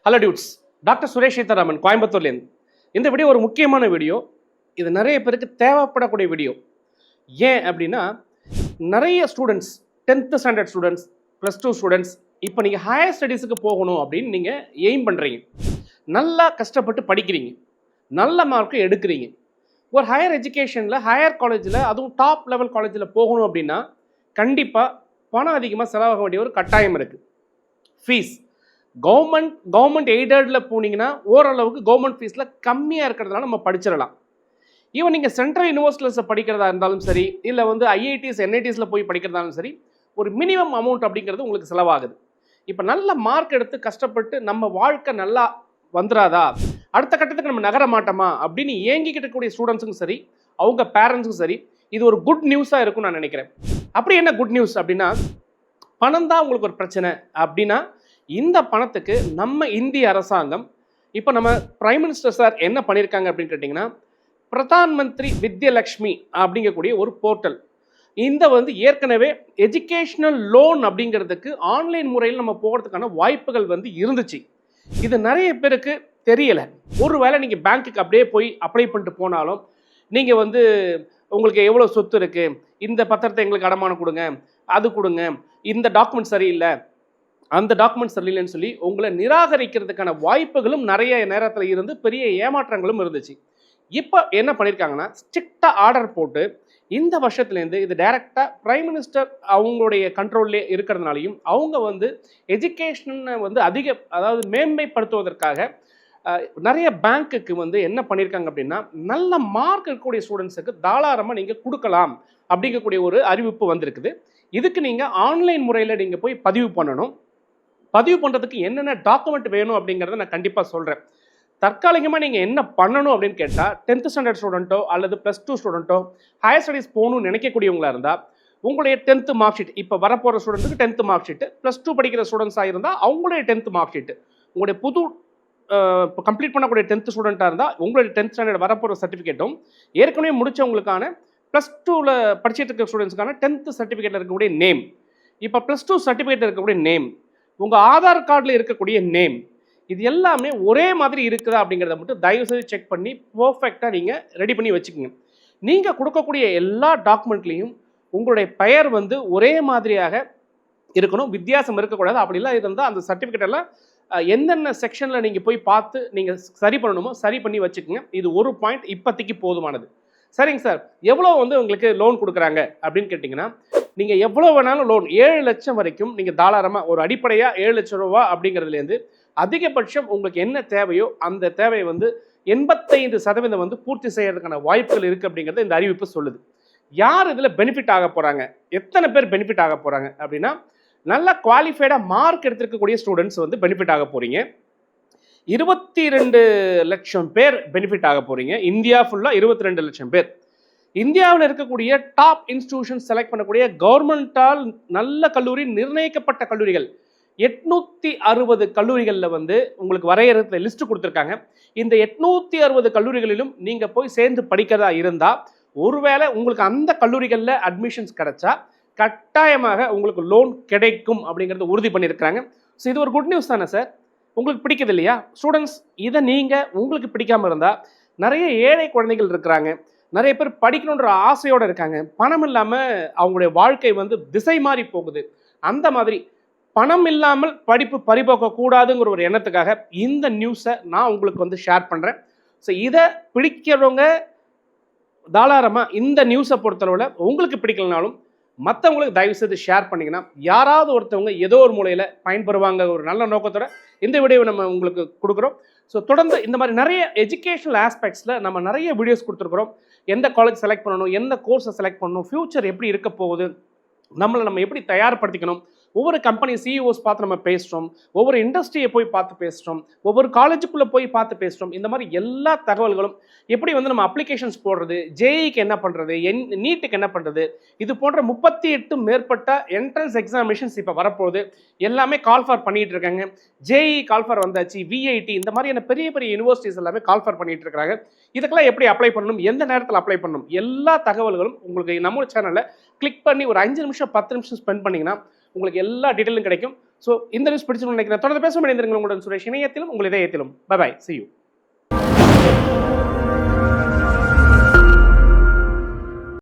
Hello dudes, doctor Suresh Sitharaman கோயம்புத்தூர்லேருந்து. இந்த video ஒரு முக்கியமான வீடியோ. இது நிறைய பேருக்கு தேவைப்படக்கூடிய வீடியோ. ஏன் அப்படின்னா, நிறைய students 10th standard students, +2 students இப்போ நீங்கள் ஹையர் ஸ்டடீஸுக்கு போகணும் அப்படின்னு நீங்கள் எய்ம் பண்ணுறீங்க. நல்லா கஷ்டப்பட்டு படிக்கிறீங்க, நல்ல மார்க்கு எடுக்கிறீங்க. ஒரு ஹையர் எஜுகேஷனில், ஹையர் காலேஜில், அதுவும் டாப் லெவல் காலேஜில் போகணும் அப்படின்னா கண்டிப்பாக பணம் அதிகமாக செலவாக வேண்டிய ஒரு கட்டாயம் இருக்குது. ஃபீஸ் கவர்மெண்ட் எய்டடில் போனீங்கன்னா ஓரளவுக்கு கவர்மெண்ட் ஃபீஸில் கம்மியாக இருக்கிறதுனால நம்ம படிச்சிடலாம். ஈவன் நீங்கள் சென்ட்ரல் யூனிவர்சிட்டிஸை படிக்கிறதா இருந்தாலும் சரி, இல்லை வந்து ஐஐடிஸ் என்ஐடிஸில் போய் படிக்கிறதாலும் சரி, ஒரு மினிமம் அமௌண்ட் அப்படிங்கிறது உங்களுக்கு செலவாகுது. இப்போ நல்ல மார்க் எடுத்து கஷ்டப்பட்டு நம்ம வாழ்க்கை நல்லா வந்துடாதா, அடுத்த கட்டத்துக்கு நம்ம நகர மாட்டோமா அப்படின்னு ஏங்கிக்கிட்டு இருக்கக்கூடிய ஸ்டூடெண்ட்ஸுக்கும் சரி, அவங்க பேரண்ட்ஸுக்கும் சரி, இது ஒரு குட் நியூஸாக இருக்கும்னு நான் நினைக்கிறேன். அப்படி என்ன குட் நியூஸ் அப்படின்னா, பணம் தான் உங்களுக்கு ஒரு பிரச்சனை அப்படின்னா இந்த பணத்துக்கு நம்ம இந்திய அரசாங்கம் இப்போ நம்ம பிரைம் மினிஸ்டர் சார் என்ன பண்ணியிருக்காங்க அப்படின்னு கேட்டிங்கன்னா, பிரதான் மந்திரி வித்யலக்ஷ்மி அப்படிங்கக்கூடிய ஒரு போர்ட்டல். இந்த வந்து ஏற்கனவே எஜுகேஷ்னல் லோன் அப்படிங்கிறதுக்கு ஆன்லைன் முறையில் நம்ம போகிறதுக்கான வாய்ப்புகள் வந்து இருந்துச்சு. இது நிறைய பேருக்கு தெரியலை. ஒருவேளை நீங்கள் பேங்க்குக்கு அப்படியே போய் அப்ளை பண்ணிட்டு போனாலும் நீங்கள் வந்து உங்களுக்கு எவ்வளோ சொத்து இருக்குது, இந்த பத்திரத்தை எங்களுக்கு அடமானம் கொடுங்க, அது கொடுங்க, இந்த டாக்குமெண்ட் சரியில்லை, அந்த டாக்குமெண்ட் சரியில்லைன்னு சொல்லி உங்களை நிராகரிக்கிறதுக்கான வாய்ப்புகளும் நிறைய நேரத்தில் இருந்து பெரிய ஏமாற்றங்களும் இருந்துச்சு. இப்போ என்ன பண்ணியிருக்காங்கன்னா, ஸ்ட்ரிக்டாக ஆர்டர் போட்டு இந்த வருஷத்துலேருந்து இது டைரெக்டாக பிரைம் மினிஸ்டர் அவங்களுடைய கண்ட்ரோல்லே இருக்கிறதுனாலையும் அவங்க வந்து எஜுகேஷனை வந்து அதாவது மேன்மைப்படுத்துவதற்காக நிறைய பேங்க்குக்கு வந்து என்ன பண்ணியிருக்காங்க அப்படின்னா, நல்ல மார்க் இருக்கக்கூடிய ஸ்டூடெண்ட்ஸுக்கு தாராளமாக நீங்கள் கொடுக்கலாம் அப்படிங்கக்கூடிய ஒரு அறிவிப்பு வந்திருக்குது. இதுக்கு நீங்கள் ஆன்லைன் முறையில் நீங்கள் போய் பதிவு பண்ணணும். பதிவு பண்ணுறதுக்கு என்னென்ன டாக்குமெண்ட் வேணும் அப்படிங்கிறத நான் கண்டிப்பாக சொல்கிறேன். தற்காலிகமாக நீங்கள் என்ன பண்ணணும் அப்படின்னு கேட்டால், 10th ஸ்டாண்டர்ட் ஸ்டூடெண்ட்டோ அல்லது +2 ஸ்டூடெண்ட்டோ ஹையர் ஸ்டடீஸ் போகணும்னு நினைக்கக்கூடியவங்களாக இருந்தால் உங்களுடைய 10th மார்க் ஷீட், இப்போ வரப்போகிற ஸ்டூடெண்ட்டுக்கு 10th மார்க் ஷீட்டு, +2 படிக்கிற ஸ்டூடெண்ட்ஸாக இருந்தால் அவங்களுடைய 10th மார்க் ஷீட்டு, உங்களுடைய புது இப்போ கம்ப்ளீட் பண்ணக்கூடிய 10th ஸ்டூடெண்ட்டாக இருந்தால் உங்களுடைய 10th ஸ்டாண்டர்ட் வரப்போகிற சர்டிஃபிகேட்டும், ஏற்கனவே முடித்தவங்களுக்கான +2ல் படிச்சுட்டு இருக்கிற ஸ்டூடெண்ட்ஸ்க்கான 10th சர்டிஃபிகேட்டில் இருக்கக்கூடிய நேம், இப்போ +2 சர்டிஃபிகேட்டில் இருக்கக்கூடிய நேம், உங்கள் ஆதார் கார்டில் இருக்கக்கூடிய நேம், இது எல்லாமே ஒரே மாதிரி இருக்குதா அப்படிங்கிறத மட்டும் தயவுசெய்து செக் பண்ணி பர்ஃபெக்டாக நீங்கள் ரெடி பண்ணி வச்சுக்கோங்க. நீங்கள் கொடுக்கக்கூடிய எல்லா டாக்குமெண்ட்லேயும் உங்களுடைய பெயர் வந்து ஒரே மாதிரியாக இருக்கணும், வித்தியாசம் இருக்கக்கூடாது. அப்படிலாம் இருந்தால் அந்த சர்டிஃபிகேட் எல்லாம் எந்தெந்த செக்ஷனில் நீங்கள் போய் பார்த்து நீங்கள் சரி பண்ணணுமோ சரி பண்ணி வச்சுக்கோங்க. இது ஒரு பாயிண்ட் இப்போதைக்கு போதுமானது. சரிங்க சார், எவ்வளோ வந்து உங்களுக்கு லோன் கொடுக்குறாங்க அப்படின்னு கேட்டிங்கன்னா, நீங்கள் எவ்வளோ வேணாலும் லோன் 7 லட்சம் வரைக்கும் நீங்கள் தாராளமாக ஒரு அடிப்படையாக 7 லட்சம் ரூபா அப்படிங்கிறதுலேருந்து அதிகபட்சம் உங்களுக்கு என்ன தேவையோ அந்த தேவையை வந்து 85% வந்து பூர்த்தி செய்யறதுக்கான வாய்ப்புகள் இருக்குது அப்படிங்கிறது இந்த அறிவிப்பு சொல்லுது. யார் இதில் பெனிஃபிட் ஆக போகிறாங்க, எத்தனை பேர் பெனிஃபிட் ஆக போகிறாங்க அப்படின்னா, நல்ல குவாலிஃபைடாக மார்க் எடுத்துருக்கக்கூடிய ஸ்டூடெண்ட்ஸ் வந்து பெனிஃபிட் ஆக போகிறீங்க. 22 லட்சம் பேர் பெனிஃபிட் ஆக போகிறீங்க. இந்தியா ஃபுல்லாக 22 லட்சம் பேர். இந்தியாவில் இருக்கக்கூடிய டாப் இன்ஸ்டிடியூஷன் செலக்ட் பண்ணக்கூடிய கவர்மெண்டால் நல்ல கல்லூரி, நிர்ணயிக்கப்பட்ட கல்லூரிகள் 860 கல்லூரிகளில் வந்து உங்களுக்கு வரையறுத்த லிஸ்ட் கொடுத்துருக்காங்க. இந்த 860 கல்லூரிகளிலும் நீங்கள் போய் சேர்ந்து படிக்கிறதா இருந்தால், ஒருவேளை உங்களுக்கு அந்த கல்லூரிகளில் அட்மிஷன்ஸ் கிடைச்சா கட்டாயமாக உங்களுக்கு லோன் கிடைக்கும் அப்படிங்கிறத உறுதி பண்ணியிருக்கிறாங்க. ஸோ இது ஒரு குட் நியூஸ் தானே சார்? உங்களுக்கு பிடிக்குது இல்லையா ஸ்டூடெண்ட்ஸ்? இதை நீங்கள் உங்களுக்கு பிடிக்காமல் இருந்தால், நிறைய ஏழை குழந்தைகள் இருக்கிறாங்க, நிறைய பேர் படிக்கணுன்ற ஆசையோடு இருக்காங்க, பணம் இல்லாமல் அவங்களுடைய வாழ்க்கை வந்து திசை மாறி போகுது. அந்த மாதிரி பணம் இல்லாமல் படிப்பு பறிபோக்கக்கூடாதுங்கிற ஒரு எண்ணத்துக்காக இந்த நியூஸை நான் உங்களுக்கு வந்து ஷேர் பண்ணுறேன். ஸோ இதை பிடிக்கிறவங்க தாராளமாக இந்த நியூஸை பொறுத்தளவில் உங்களுக்கு பிடிக்கலனாலும் மற்றவங்களுக்கு தயவுசெய்து ஷேர் பண்ணிங்கன்னா யாராவது ஒருத்தவங்க ஏதோ ஒரு மூலையில் பயன்பெறுவாங்க ஒரு நல்ல நோக்கத்தோட இந்த வீடியோவை நம்ம உங்களுக்கு கொடுக்குறோம். ஸோ தொடர்ந்து இந்த மாதிரி நிறைய எஜுகேஷனல் ஆஸ்பெக்ட்ஸில் நம்ம நிறைய வீடியோஸ் கொடுத்துருக்குறோம். எந்த காலேஜ் செலக்ட் பண்ணணும், எந்த கோர்ஸை செலக்ட் பண்ணணும், ஃப்யூச்சர் எப்படி இருக்க போகுது, நம்ம எப்படி தயார்படுத்திக்கணும், ஒவ்வொரு கம்பெனி சிஇஓஸ் பார்த்து நம்ம பேசுகிறோம், ஒவ்வொரு இண்டஸ்ட்ரியை போய் பார்த்து பேசுகிறோம், ஒவ்வொரு காலேஜுக்குள்ளே போய் பார்த்து பேசுகிறோம். இந்த மாதிரி எல்லா தகவல்களும் எப்படி வந்து நம்ம அப்ளிகேஷன்ஸ் போடுறது, ஜேஇக்கு என்ன பண்ணுறது, நீட்டுக்கு என்ன பண்ணுறது, இது போன்ற 38 மேற்பட்ட என்ட்ரன்ஸ் எக்ஸாமினேஷன்ஸ் இப்போ வரப்போகுது. எல்லாமே கால்ஃபார் பண்ணிகிட்டு இருக்காங்க. ஜேஇ கால்ஃபார் வந்தாச்சு, விஐடி, இந்த மாதிரியான பெரிய பெரிய யூனிவர்சிட்டிஸ் எல்லாமே கால்ஃபார் பண்ணிகிட்டு இருக்காங்க. இதுக்கெல்லாம் எப்படி அப்ளை பண்ணணும், எந்த நேரத்தில் அப்ளை பண்ணணும், எல்லா தகவல்களும் உங்களுக்கு நம்ம சேனலில் கிளிக் பண்ணி ஒரு 5 நிமிஷம் 10 நிமிஷம் ஸ்பெண்ட் பண்ணிங்கன்னா உங்களுக்கு எல்லா டீட்டெயிலும் கிடைக்கும். ஸோ இந்த நியூஸ் பிடிச்சிருன்னு நினைக்கிறேன். தொடர்ந்து பேச முடிந்திருங்க உங்களுடன் சுரேஷ். இணையத்திலும் உங்கள் இதயத்திலும். Bye bye, see you.